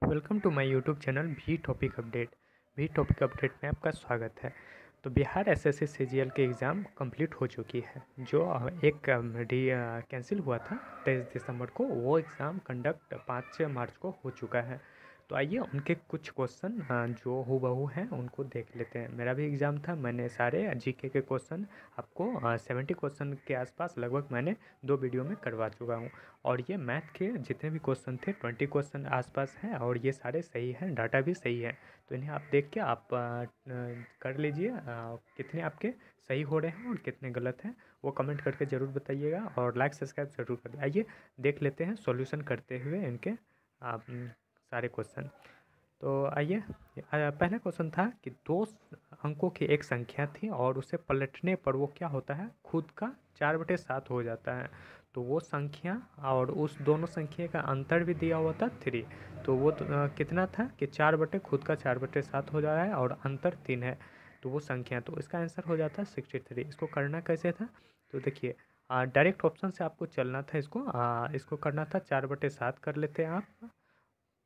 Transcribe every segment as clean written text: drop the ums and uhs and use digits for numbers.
Welcome to my YouTube channel भी topic update. भी topic update में आपका स्वागत है। तो बिहार एसएससी सीजीएल के एग्ज़ाम कंप्लीट हो चुकी है। जो एक कैंसिल हुआ था 23 दिसंबर को, वो एग्ज़ाम कंडक्ट 5 मार्च को हो चुका है। तो आइए उनके कुछ क्वेश्चन जो हूबहू हैं उनको देख लेते हैं। मेरा भी एग्ज़ाम था, मैंने सारे जीके के क्वेश्चन आपको 70 क्वेश्चन के आसपास लगभग मैंने 2 वीडियो में करवा चुका हूँ। और ये मैथ के जितने भी क्वेश्चन थे 20 क्वेश्चन आसपास हैं और ये सारे सही हैं, डाटा भी सही है। तो इन्हें आप देख के आप कर लीजिए कितने आपके सही हो रहे हैं और कितने गलत हैं, वो कमेंट करके ज़रूर बताइएगा और लाइक सब्सक्राइब ज़रूर करिए। आइए देख लेते हैं सॉल्यूशन करते हुए इनके सारे क्वेश्चन। तो आइए पहला क्वेश्चन था कि 2 अंकों की एक संख्या थी और उसे पलटने पर वो क्या होता है, खुद का 4/7 हो जाता है। तो वो संख्या और उस दोनों संख्या का अंतर भी दिया हुआ था 3। तो वो कितना था कि 4 खुद का 4/7 हो जा रहा है और अंतर 3 है। तो वो संख्या, तो इसका आंसर हो जाता है 63। इसको करना कैसे था, तो देखिए डायरेक्ट ऑप्शन से आपको चलना था। इसको करना था 4/7 कर लेते हैं आप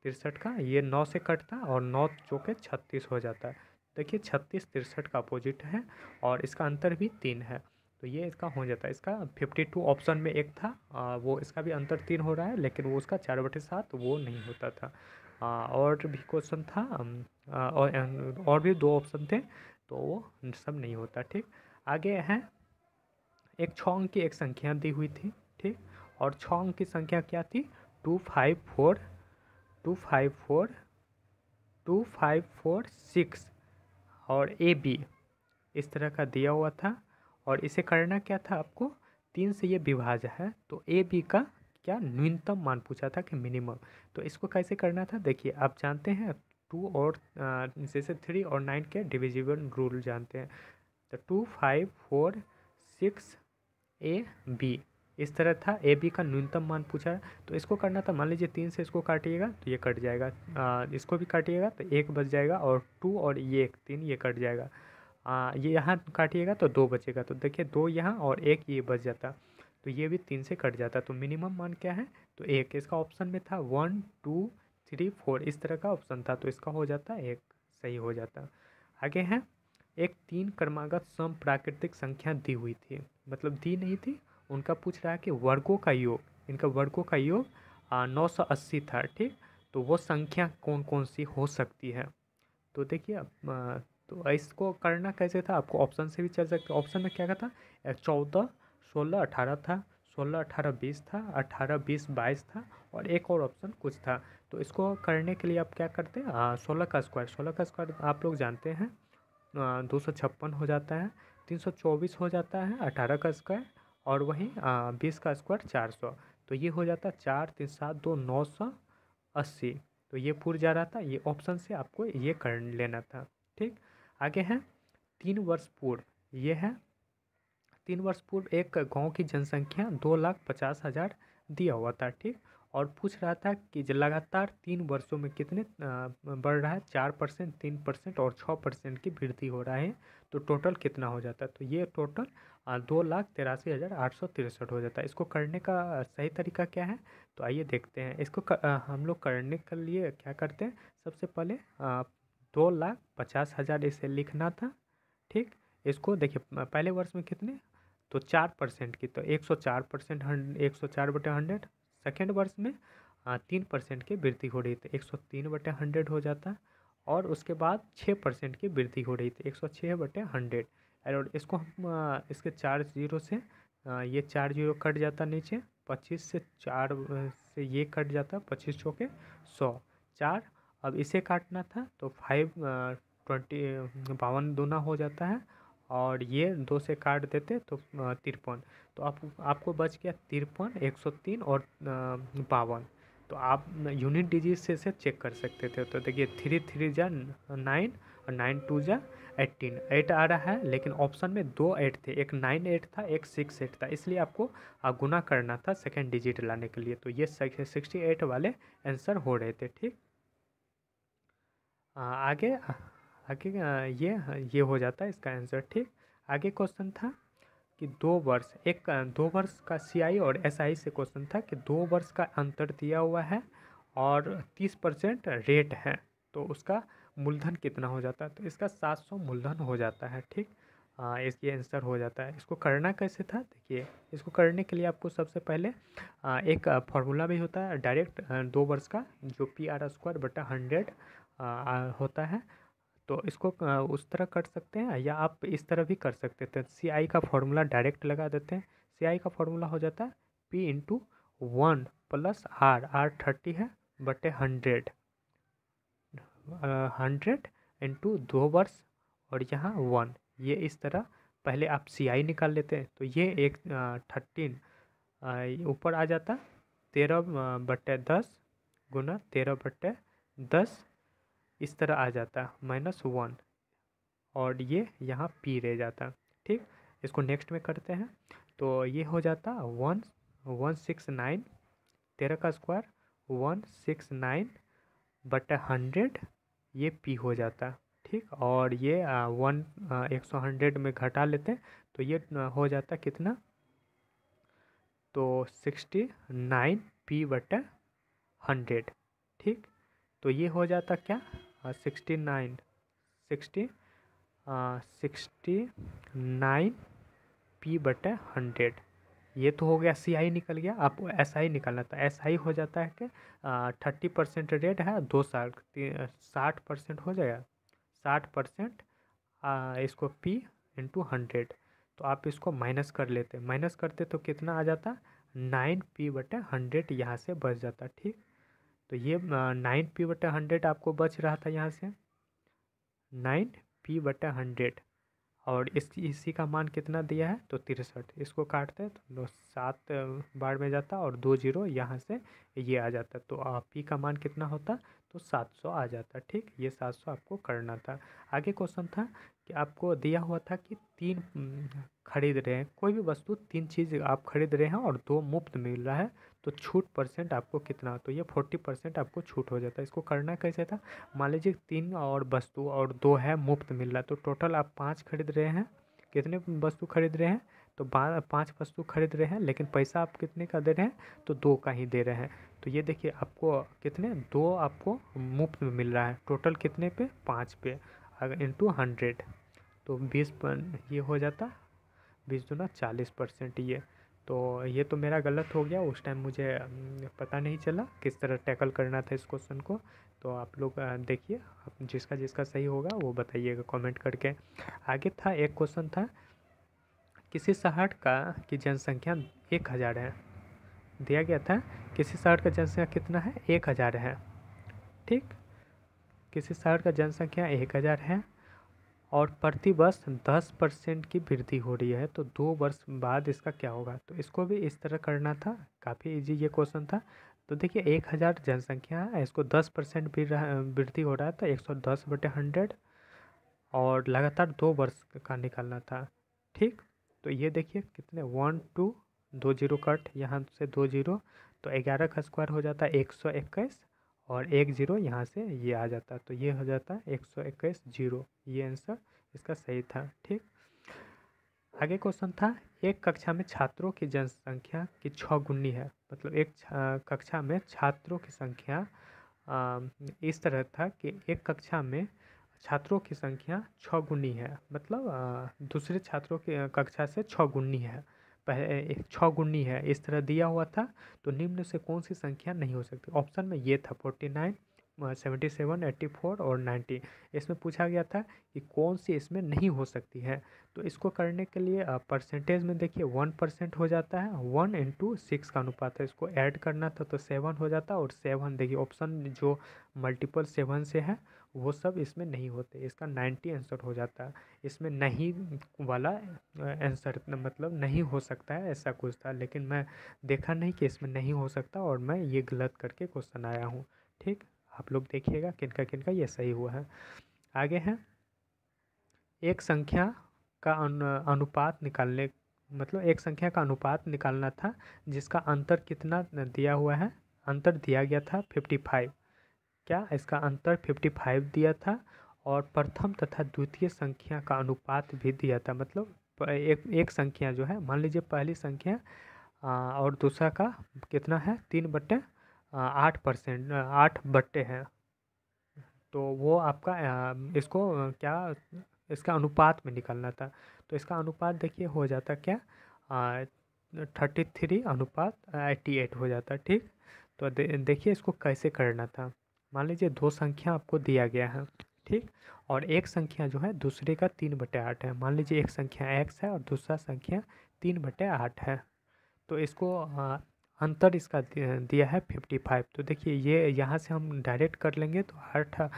63 का, ये 9 से कटता और 9 चौके 36 हो जाता है। देखिए 36 63 का अपोजिट है और इसका अंतर भी 3 है। तो ये इसका हो जाता है। इसका 52 ऑप्शन में एक था, वो इसका भी अंतर 3 हो रहा है, लेकिन वो उसका 4/7 वो नहीं होता था। और भी क्वेश्चन था और भी 2 ऑप्शन थे, तो वो सब नहीं होता। ठीक, आगे है एक 6 अंक की एक संख्या दी हुई थी। ठीक, और 6 अंक की संख्या क्या थी, 254 254 2546 और ए बी इस तरह का दिया हुआ था। और इसे करना क्या था आपको, 3 से ये विभाज्य है, तो ए बी का क्या न्यूनतम मान पूछा था कि मिनिमम। तो इसको कैसे करना था, देखिए आप जानते हैं 2 और जैसे 3 और 9 के डिविजिबल रूल जानते हैं। तो 2546 ए बी इस तरह था, ए बी का न्यूनतम मान पूछा है। तो इसको करना था, मान लीजिए 3 से इसको काटिएगा तो ये कट जाएगा, इसको भी काटिएगा तो 1 बच जाएगा और 2 और ये 1 3 ये कट जाएगा, ये यहाँ काटिएगा तो 2 बचेगा। तो देखिए 2 यहाँ और 1 ये बच जाता, तो ये भी 3 से कट जाता। तो मिनिमम मान क्या है, तो 1। इसका ऑप्शन में था 1 2 3 4 इस तरह का ऑप्शन था, तो इसका हो जाता 1, सही हो जाता। आगे है एक 3 क्रमागत सम प्राकृतिक संख्या दी हुई थी, मतलब दी नहीं थी, उनका पूछ रहा है कि वर्गों का योग, इनका वर्गों का योग 980 था। ठीक, तो वो संख्या कौन कौन सी हो सकती है। तो देखिए तो इसको करना कैसे था, आपको ऑप्शन से भी चल सकते। ऑप्शन में क्या था, 14 16 18 था, 16 18 20 था, 18 20 22 था और एक और ऑप्शन कुछ था। तो इसको करने के लिए आप क्या करते हैं, 16 का स्क्वायर आप लोग जानते हैं 256 हो जाता है, 324 हो जाता है 18 का स्क्वायर, और वहीं 20 का स्क्वायर 400। तो ये हो जाता है 4 3 7 2 980। तो ये पूर जा रहा था, ये ऑप्शन से आपको ये कर लेना था। ठीक, आगे है 3 वर्ष पूर्व, ये है 3 वर्ष पूर्व एक गांव की जनसंख्या 2,50,000 दिया हुआ था। ठीक, और पूछ रहा था कि जो लगातार 3 वर्षों में कितने बढ़ रहा है, 4%, 3% और 6% की वृद्धि हो रहा है, तो टोटल कितना हो जाता है। तो ये टोटल 2,83,863 हो जाता है। इसको करने का सही तरीका क्या है, तो आइए देखते हैं। इसको हम लोग करने के लिए क्या करते हैं, सबसे पहले 2,50,000 इसे लिखना था। ठीक, इसको देखिए पहले वर्ष में कितने, तो 4% की, तो 104%, 104/100। सेकेंड वर्ष में 3% की वृद्धि हो रही थी, 103/100 हो जाता। और उसके बाद 6% की वृद्धि हो रही थी, 106/100। और इसको हम इसके 4 जीरो से ये 4 जीरो कट जाता नीचे, 25 से 4 से ये कट जाता, 25 चौके 100 4। अब इसे काटना था तो 52 दूना हो जाता है, और ये 2 से काट देते तो 53। तो आपको बच गया 53, 103 और 52। तो आप यूनिट डिजिट से इसे चेक कर सकते थे। तो देखिए 3 3 जा 9 और 9 2 जा 18, 8 आ रहा है, लेकिन ऑप्शन में 2 8 थे, एक 9 8 था, एक 6 8 था, इसलिए आपको गुना करना था सेकेंड डिजिट लाने के लिए। तो ये 68 वाले आंसर हो रहे थे। ठीक, आगे आगे ये हो जाता है इसका आंसर। ठीक, आगे क्वेश्चन था कि 2 वर्ष का सीआई और एसआई से क्वेश्चन था कि 2 वर्ष का अंतर दिया हुआ है और 30% रेट है, तो उसका मूलधन कितना हो जाता है? तो इसका 700 मूलधन हो जाता है। ठीक, इसकी आंसर हो जाता है। इसको करना कैसे था देखिए, इसको करने के लिए आपको सबसे पहले एक फार्मूला भी होता है डायरेक्ट 2 वर्ष का, जो PR²/100 होता है। तो इसको उस तरह कर सकते हैं या आप इस तरह भी कर सकते थे। CI का फार्मूला डायरेक्ट लगा देते हैं। CI का फार्मूला हो जाता है P/1 + R 30 है बटे 100, 100 × 2 वर्ष और यहाँ 1। ये इस तरह पहले आप CI निकाल लेते हैं, तो ये एक 13 ऊपर आ जाता 13/10 गुना 13/10 इस तरह आ जाता -1, और ये यहाँ P रह जाता। ठीक, इसको नेक्स्ट में करते हैं, तो ये हो जाता 169, 13 का स्क्वायर 169/100, ये P हो जाता। ठीक, और ये 100 में घटा लेते हैं, तो ये हो जाता कितना? तो 69P/100। ठीक, तो ये हो जाता क्या? 69P/100। ये तो हो गया CI निकल गया। आपको SI निकालना था। SI हो जाता है कि 30% रेट है 2 साल, 60% हो जाएगा। 60% इसको P/100, तो आप इसको माइनस कर लेते, माइनस करते तो कितना आ जाता? 9P/100 यहाँ से बच जाता। ठीक, तो ये 9P/100 आपको बच रहा था यहाँ से 9P/100, और इसी का मान कितना दिया है? तो 63। इसको काटते हैं तो 7 बार में जाता और 2 0 यहाँ से ये आ जाता, तो P का मान कितना होता? तो 700 आ जाता। ठीक, ये 700 आपको करना था। आगे क्वेश्चन था कि आपको दिया हुआ था कि 3 खरीद रहे हैं, कोई भी वस्तु 3 चीज़ आप खरीद रहे हैं और 2 मुफ्त मिल रहा है, तो छूट परसेंट आपको कितना? तो ये 40% आपको छूट हो जाता है। इसको करना कैसे था? मान लीजिए 3 और वस्तु और 2 है मुफ्त मिल रहा है, तो टोटल आप 5 खरीद रहे हैं। कितने वस्तु खरीद रहे हैं? तो 5 वस्तु खरीद रहे हैं, लेकिन पैसा आप कितने का दे रहे हैं? तो 2 का ही दे रहे हैं। तो ये देखिए आपको कितने? 2 आपको मुफ्त में मिल रहा है। टोटल कितने पे? 5 पे, अगर इंटू 100, तो 20 पर ये हो जाता 20 दूना 40% ये। तो ये तो मेरा गलत हो गया, उस टाइम मुझे पता नहीं चला किस तरह टैकल करना था इस क्वेश्चन को। तो आप लोग देखिए, जिसका जिसका सही होगा वो बताइएगा कमेंट करके। आगे था एक क्वेश्चन था, किसी शहर की जनसंख्या 1000 है, दिया गया था किसी शहर का जनसंख्या कितना है? 1000 है। ठीक, किसी शहर का जनसंख्या 1000 है और प्रति वर्ष 10% की वृद्धि हो रही है, तो 2 वर्ष बाद इसका क्या होगा? तो इसको भी इस तरह करना था। काफ़ी इजी ये क्वेश्चन था। तो देखिए 1000 जनसंख्या है, इसको 10% भी वृद्धि हो रहा है, तो 110/100, और लगातार 2 वर्ष का निकालना था। ठीक, तो ये देखिए कितने 1 2 2 0 कट, यहाँ से 2 0, तो 11 का स्क्वायर हो जाता है 121, और 1 0 यहाँ से ये आ जाता, तो ये हो जाता है 121 0। ये आंसर इसका सही था। ठीक, आगे क्वेश्चन था, एक कक्षा में छात्रों की जनसंख्या की 6 गुनी है, मतलब एक कक्षा में छात्रों की संख्या इस तरह था कि एक कक्षा में छात्रों की संख्या 6 गुनी है, मतलब दूसरे छात्रों की कक्षा से 6 गुनी है, पहले 6 गुनी है, इस तरह दिया हुआ था। तो निम्न से कौन सी संख्या नहीं हो सकती? ऑप्शन में ये था 49, 77, 84 और 90। इसमें पूछा गया था कि कौन सी इसमें नहीं हो सकती है। तो इसको करने के लिए परसेंटेज में देखिए 1% हो जाता है, 1 × 6 का अनुपात है, इसको ऐड करना था तो 7 हो जाता, और 7 देखिए ऑप्शन जो मल्टीपल 7 से है वो सब इसमें नहीं होते, इसका 90 आंसर हो जाता है। इसमें नहीं वाला आंसर मतलब नहीं हो सकता है ऐसा कुछ था, लेकिन मैं देखा नहीं कि इसमें नहीं हो सकता, और मैं ये गलत करके क्वेश्चन आया हूँ। ठीक, आप लोग देखिएगा किनका किनका ये सही हुआ है। आगे है, एक संख्या का अनुपात निकालने, मतलब एक संख्या का अनुपात निकालना था जिसका अंतर कितना दिया हुआ है? अंतर दिया गया था 55। क्या इसका अंतर 55 दिया था? और प्रथम तथा द्वितीय संख्या का अनुपात भी दिया था, मतलब एक संख्या जो है, मान लीजिए पहली संख्या और दूसरा का कितना है? 3/5 8%, 8 बट्टे है, तो वो आपका इसको क्या इसका अनुपात में निकालना था। तो इसका अनुपात देखिए हो जाता क्या, 33:88 हो जाता। ठीक, तो देखिए इसको कैसे करना था। मान लीजिए दो संख्या आपको दिया गया है, ठीक, और एक संख्या जो है दूसरे का 3/8 है। मान लीजिए एक संख्या x है और दूसरा संख्या 3/8 है। तो इसको अंतर इसका दिया है 55। तो देखिए ये यहाँ से हम डायरेक्ट कर लेंगे तो 8,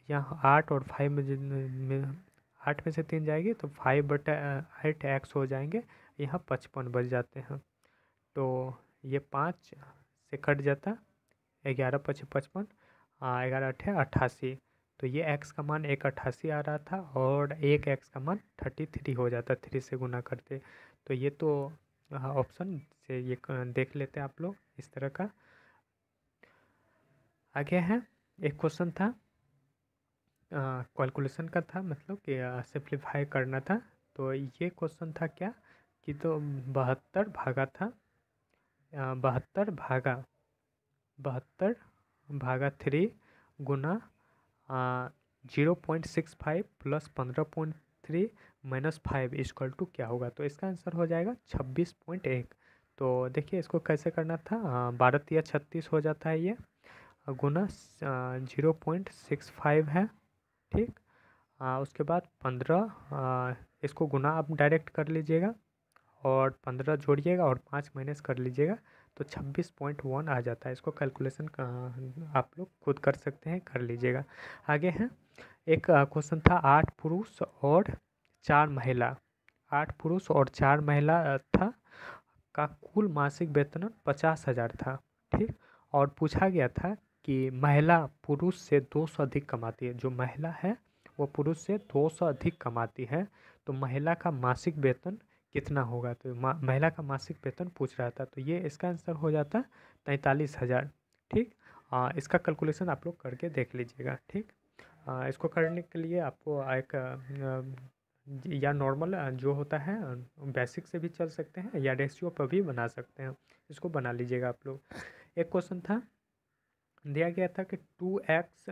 यहाँ 8 और 5 में 8 में से 3 जाएगी तो 5/8 हो जाएंगे। यहाँ 55 बच जाते हैं। तो ये 5 से कट जाता, 11×5 = 55, 11×8 = 88। तो ये x का मान 188 आ रहा था और एक x का मान 33 हो जाता 3 से गुना करते। तो ये तो ऑप्शन से ये देख लेते हैं आप लोग इस तरह का। आगे है एक क्वेश्चन था, कैलकुलेशन का था, मतलब कि सिंप्लीफाई करना था। तो ये क्वेश्चन था क्या कि तो 72 भागा था, 72/3 गुना 0.65 + 15.3 - 5 = क्या होगा। तो इसका आंसर हो जाएगा 26.1। तो देखिए इसको कैसे करना था, 12×3 = 36 हो जाता है ये, गुना 0.65 है। ठीक, उसके बाद 15, इसको गुना आप डायरेक्ट कर लीजिएगा और 15 जोड़िएगा और 5 माइनस कर लीजिएगा तो 26.1 आ जाता है। इसको कैलकुलेशन आप लोग खुद कर सकते हैं, कर लीजिएगा। आगे है एक क्वेश्चन था, 8 पुरुष और 4 महिला, 8 पुरुष और 4 महिला था का कुल मासिक वेतन 50,000 था। ठीक, और पूछा गया था कि महिला पुरुष से 200 अधिक कमाती है। जो महिला है वो पुरुष से 200 अधिक कमाती है, तो महिला का मासिक वेतन कितना होगा। तो महिला का मासिक वेतन पूछ रहा था, तो ये इसका आंसर हो जाता 43,000। ठीक, इसका कैलकुलेशन आप लोग करके देख लीजिएगा। ठीक, इसको करने के लिए आपको एक या नॉर्मल जो होता है बेसिक से भी चल सकते हैं या रेशियो पर भी बना सकते हैं। इसको बना लीजिएगा आप लोग। एक क्वेश्चन था, दिया गया था कि 2x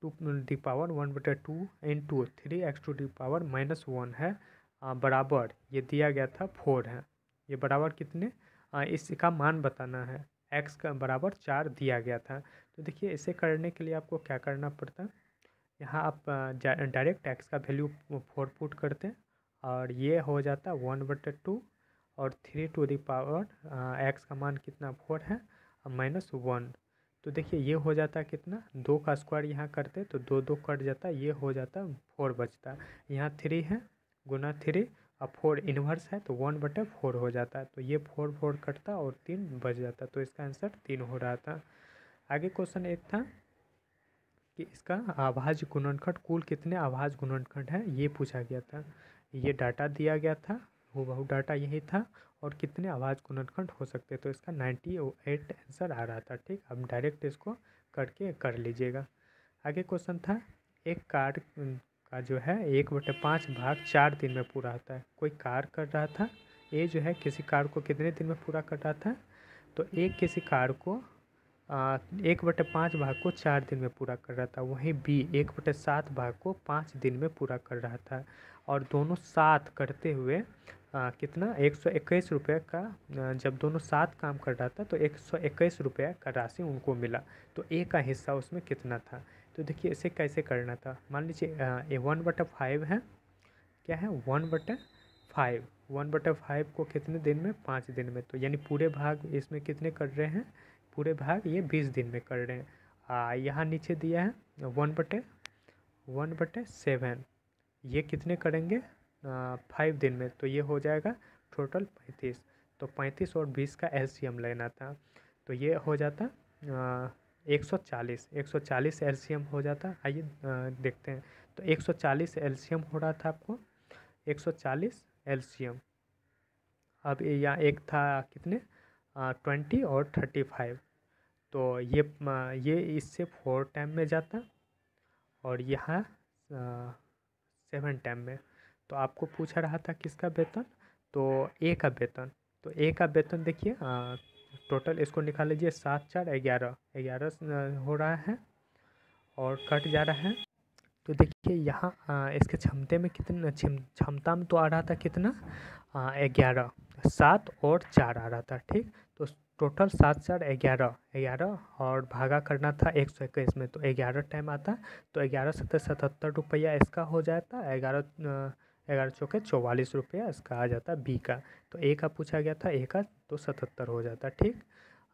to the power 1/2 × 3x⁻1 है, बराबर, ये दिया गया था 4 है। ये बराबर कितने, इसका मान बताना है। x का बराबर 4 दिया गया था। तो देखिए इसे करने के लिए आपको क्या करना पड़ता है, यहाँ आप डायरेक्ट x का वैल्यू 4 पुट करते हैं और ये हो जाता 1/2 और 3 x का मान कितना 4 है -1। तो देखिए ये हो जाता है कितना, 2 का स्क्वायर यहाँ करते तो 2 2 कट जाता, ये हो जाता 4 बचता। यहाँ 3 है, गुना 3 और 4 इन्वर्स है तो 1/4 हो जाता है। तो ये 4 4 कटता और 3 बच जाता। तो इसका आंसर 3 हो रहा था। आगे क्वेश्चन एक था कि इसका अभाज्य गुणनखंड, कुल कितने अभाज्य गुणनखंड है ये पूछा गया था। ये डाटा दिया गया था, हूबहू डाटा यही था, और कितने अभाज्य गुणनखंड हो सकते। तो इसका 98 आंसर आ रहा था। ठीक, अब डायरेक्ट इसको करके कर लीजिएगा। आगे क्वेश्चन था, एक कार का जो है 1/5 भाग 4 दिन में पूरा होता है। कोई कार कर रहा था, ए जो है किसी कार को कितने दिन में पूरा कर रहा था। तो एक किसी कार को 1/5 भाग को 4 दिन में पूरा कर रहा था, वहीं बी 1/7 भाग को 5 दिन में पूरा कर रहा था, और दोनों साथ करते हुए कितना 121 रुपये का, जब दोनों साथ काम कर रहा था तो 121 रुपये का राशि उनको मिला। तो ए का हिस्सा उसमें कितना था। तो देखिए इसे कैसे करना था, मान लीजिए 1/5 है, क्या है 1/5, 1/5 को कितने दिन में 5 दिन में, तो यानी पूरे भाग इसमें कितने कर रहे हैं, पूरे भाग ये 20 दिन में कर रहे हैं। यहाँ नीचे दिया है 1/7, ये कितने करेंगे 5 दिन में, तो ये हो जाएगा टोटल 35। तो 35 और 20 का एलसीएम लेना था, तो ये हो जाता 140 एलसीएम हो जाता। आइए देखते हैं। तो 140 एलसीएम हो रहा था आपको, 140 एलसीएम। अब यहाँ एक था कितने 20 और 35, तो ये इससे 4 टाइम में जाता और यहाँ 7 टाइम में। तो आपको पूछा रहा था किसका वेतन, तो ए का वेतन। तो ए का वेतन देखिए टोटल इसको निकाल लीजिए, 7 4 11 11 हो रहा है और कट जा रहा है। तो देखिए यहाँ इसके क्षमता में कितना, क्षमता में तो आ रहा था कितना 11, 7 और 4 आ रहा था। ठीक, तो टोटल 7 4 11 11 और भागा करना था 121 में, तो 11 टाइम आता, तो 11 7 77 रुपया इसका हो जाता। 11 चौके 44 रुपया इसका आ जाता बी का। तो ए का पूछा गया था, ए का तो 77 हो जाता। ठीक,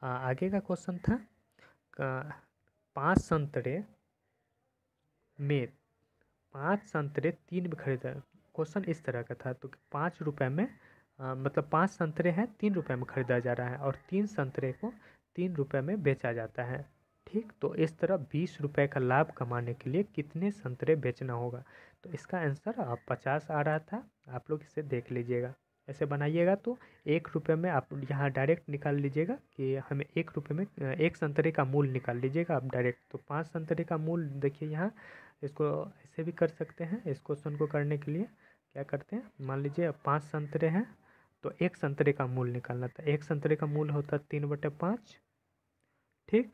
आगे का क्वेश्चन था 5 संतरे में 5 संतरे 3 में खरीदा। क्वेश्चन इस तरह का था, तो 5 रुपये में मतलब 5 संतरे हैं 3 रुपये में खरीदा जा रहा है और 3 संतरे को 3 रुपये में बेचा जाता है। ठीक, तो इस तरह 20 रुपये का लाभ कमाने के लिए कितने संतरे बेचना होगा। तो इसका आंसर 50 आ रहा था। आप लोग इसे देख लीजिएगा, ऐसे बनाइएगा तो 1 रुपये में आप यहाँ डायरेक्ट निकाल लीजिएगा कि हमें 1 रुपये में 1 संतरे का मूल निकाल लीजिएगा आप डायरेक्ट। तो 5 संतरे का मूल देखिए यहाँ, इसको ऐसे भी कर सकते हैं। इस क्वेश्चन को करने के लिए क्या करते हैं, मान लीजिए 5 संतरे हैं तो 1 संतरे का मूल निकालना था। 1 संतरे का मूल होता है 3/5। ठीक,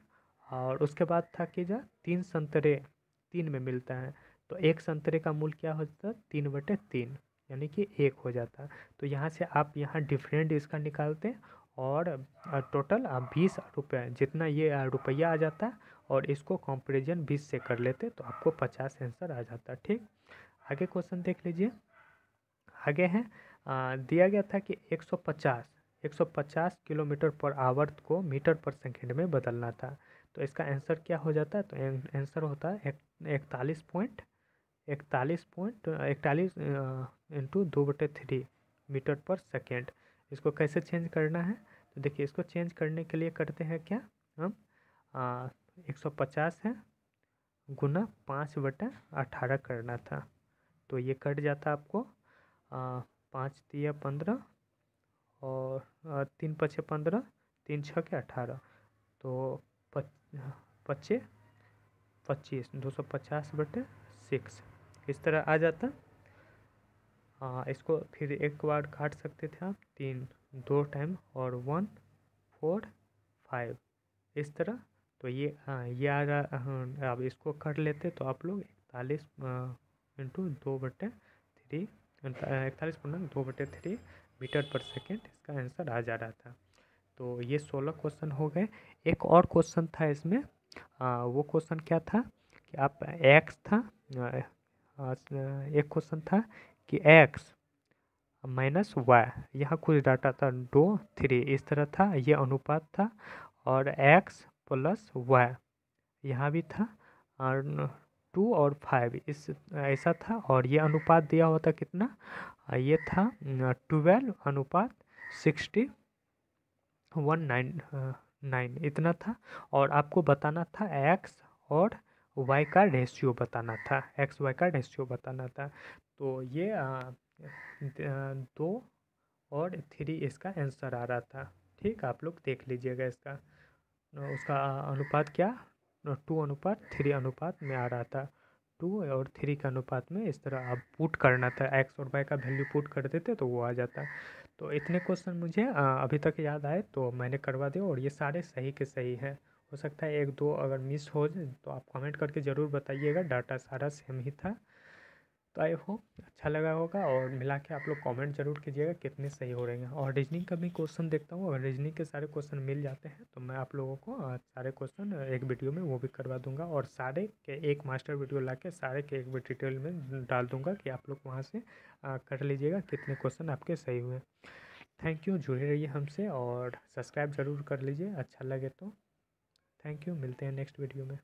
और उसके बाद था कि जा 3 संतरे 3 में मिलता है, तो 1 संतरे का मूल क्या होता है 3/3, यानी कि 1 हो जाता। तो यहाँ से आप यहाँ डिफरेंट इसका निकालते और टोटल आप 20 रुपये जितना ये रुपया आ जाता और इसको कंपेरिजन 20 से कर लेते तो आपको 50 आंसर आ जाता। ठीक, आगे क्वेश्चन देख लीजिए। आगे है दिया गया था कि 150 किलोमीटर पर आवर को मीटर पर सेकेंड में बदलना था। तो इसका आंसर क्या हो जाता है, तो आंसर होता है 41 इंटू 2/3 मीटर पर सेकेंड। इसको कैसे चेंज करना है, तो देखिए इसको चेंज करने के लिए करते हैं क्या हम 150 है गुना 5/18 करना था। तो ये कट जाता आपको 5 तिया 15 और 3 5 15 3 6 के 18, तो 25 250/6 इस तरह आ जाता। इसको फिर एक बार काट सकते थे आप 3 2 टाइम और 1 4 5 इस तरह। तो ये ये आ रहा, अब इसको कर लेते तो आप लोग 41 इंटू 2/3 41/2/3 मीटर पर सेकेंड इसका आंसर आ जा रहा था। तो ये 16 क्वेश्चन हो गए। एक और क्वेश्चन था इसमें, वो क्वेश्चन क्या था कि आप एक्स था, एक क्वेश्चन था कि एक्स माइनस वाई, यहाँ कुछ डाटा था 2 3 इस तरह था, ये अनुपात था, और एक्स प्लस वाई यहाँ भी था, और 2 और 5 इस ऐसा था, और ये अनुपात दिया हुआ था कितना, ये था 12:60:199 इतना था। और आपको बताना था एक्स और वाई का रेशियो बताना था, एक्स वाई का रेशियो बताना था। तो ये 2 और 3 इसका आंसर आ रहा था। ठीक, आप लोग देख लीजिएगा इसका, उसका अनुपात क्या 2:3 में आ रहा था। 2 और 3 के अनुपात में इस तरह आप पुट करना था, एक्स और वाई का वैल्यू पुट कर देते तो वो आ जाता। तो इतने क्वेश्चन मुझे अभी तक याद आए तो मैंने करवा दिया, और ये सारे सही के सही हैं। हो सकता है 1 2 अगर मिस हो जाए तो आप कमेंट करके ज़रूर बताइएगा, डाटा सारा सेम ही था। तो आई होप अच्छा लगा होगा, और मिला के आप लोग कमेंट जरूर कीजिएगा कितने सही हो रहे हैं। और रीजनिंग का भी क्वेश्चन देखता हूँ, अगर रीजनिंग के सारे क्वेश्चन मिल जाते हैं तो मैं आप लोगों को सारे क्वेश्चन एक वीडियो में वो भी करवा दूंगा, और सारे के एक मास्टर वीडियो ला के सारे के एक डिटेल में डाल दूंगा कि आप लोग वहाँ से कर लीजिएगा कितने क्वेश्चन आपके सही हुए। थैंक यू, जुड़े रहिए हमसे और सब्सक्राइब ज़रूर कर लीजिए अच्छा लगे तो। थैंक यू, मिलते हैं नेक्स्ट वीडियो में।